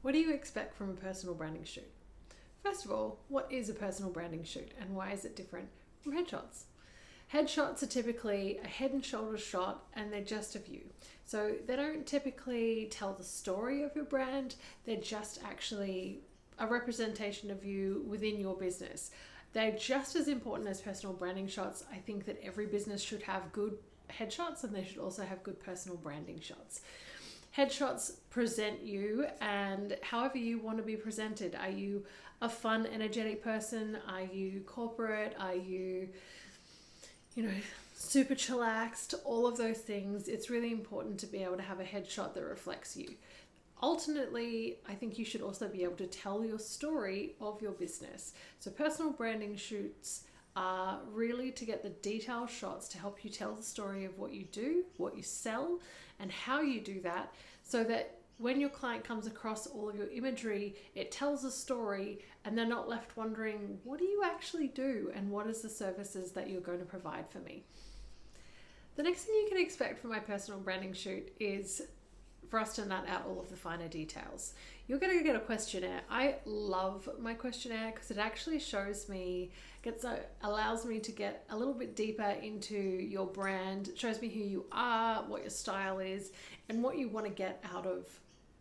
What do you expect from a personal branding shoot? First of all, what is a personal branding shoot and why is it different from headshots? Headshots are typically a head and shoulders shot and they're just of you. So they don't typically tell the story of your brand, they're just actually a representation of you within your business. They're just as important as personal branding shots. I think that every business should have good headshots and they should also have good personal branding shots. Headshots present you and however you want to be presented. Are you a fun, energetic person? Are you corporate? Are you, super chillaxed? All of those things. It's really important to be able to have a headshot that reflects you. Ultimately, I think you should also be able to tell your story of your business. So personal branding shoots are really to get the detailed shots to help you tell the story of what you do, what you sell, and how you do that, so that when your client comes across all of your imagery, it tells a story and they're not left wondering, what do you actually do and what is the services that you're going to provide for me? The next thing you can expect from my personal branding shoot is for us to nut out all of the finer details. You're going to get a questionnaire. I love my questionnaire because it actually shows me, allows me to get a little bit deeper into your brand. It shows me who you are, what your style is, and what you want to get out of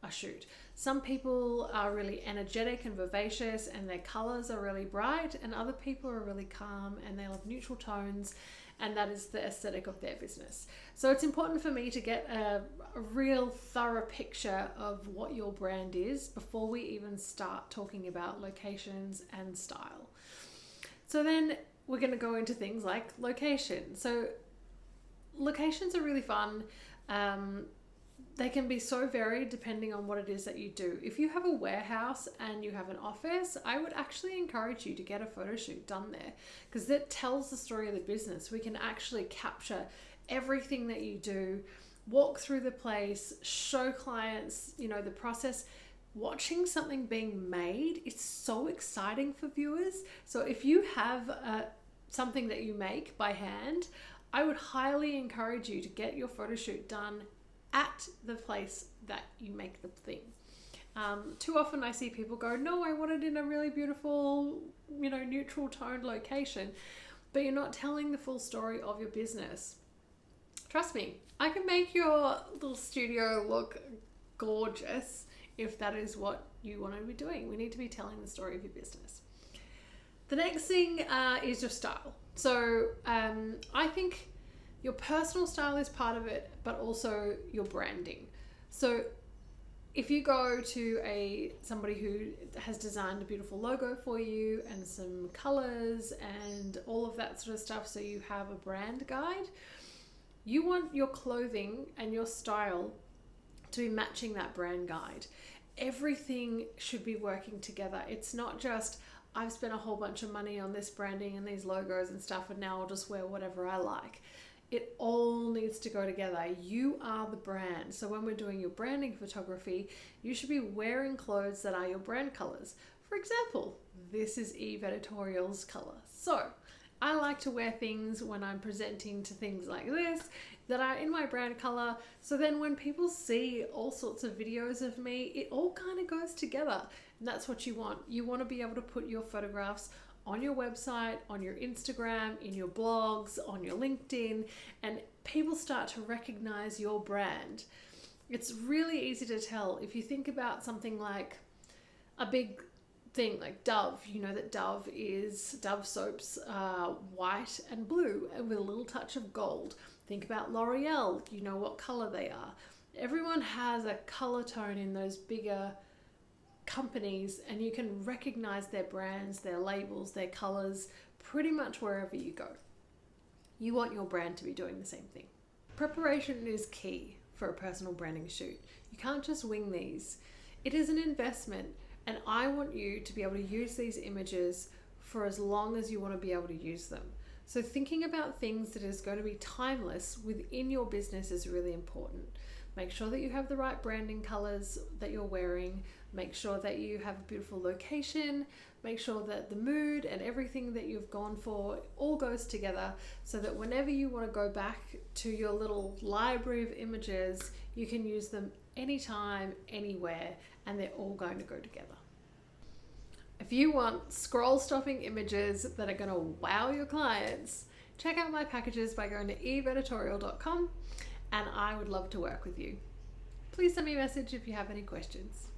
a shoot. Some people are really energetic and vivacious and their colors are really bright, and other people are really calm and they love neutral tones, and that is the aesthetic of their business. So it's important for me to get a real thorough picture of what your brand is before we even start talking about locations and style. So then we're going to go into things like location. So locations are really fun. They can be so varied depending on what it is that you do. If you have a warehouse and you have an office, I would actually encourage you to get a photo shoot done there because that tells the story of the business. We can actually capture everything that you do, walk through the place, show clients, the process. Watching something being made, it's so exciting for viewers. So if you have something that you make by hand, I would highly encourage you to get your photo shoot done at the place that you make the thing. Too often I see people go, no, I want it in a really beautiful, neutral toned location, but you're not telling the full story of your business. Trust me, I can make your little studio look gorgeous if that is what you want to be doing. We need to be telling the story of your business. The next thing is your style. So I think your personal style is part of it, but also your branding. So if you go to somebody who has designed a beautiful logo for you and some colors and all of that sort of stuff, so you have a brand guide, you want your clothing and your style to be matching that brand guide. Everything should be working together. It's not just, I've spent a whole bunch of money on this branding and these logos and stuff, and now I'll just wear whatever I like. It all needs to go together. You are the brand. So when we're doing your branding photography, you should be wearing clothes that are your brand colors. For example, this is Eve Editorial's color. So I like to wear things when I'm presenting to things like this that are in my brand color. So then when people see all sorts of videos of me, it all kind of goes together. And that's what you want. You want to be able to put your photographs on your website, on your Instagram, in your blogs, on your LinkedIn, and people start to recognize your brand. It's really easy to tell. If you think about something like a big thing like Dove, you know that Dove soaps are white and blue and with a little touch of gold. Think about L'Oreal, you know what color they are. Everyone has a color tone in those bigger companies, and you can recognize their brands, their labels, their colors pretty much wherever you go. You want your brand to be doing the same thing. Preparation is key for a personal branding shoot. You can't just wing these. It is an investment, and I want you to be able to use these images for as long as you want to be able to use them. So thinking about things that is going to be timeless within your business is really important. Make sure that you have the right branding colors that you're wearing. Make sure that you have a beautiful location. Make sure that the mood and everything that you've gone for all goes together, so that whenever you want to go back to your little library of images, you can use them anytime, anywhere, and they're all going to go together. If you want scroll-stopping images that are going to wow your clients, check out my packages by going to eveeditorial.com, and I would love to work with you. Please send me a message if you have any questions.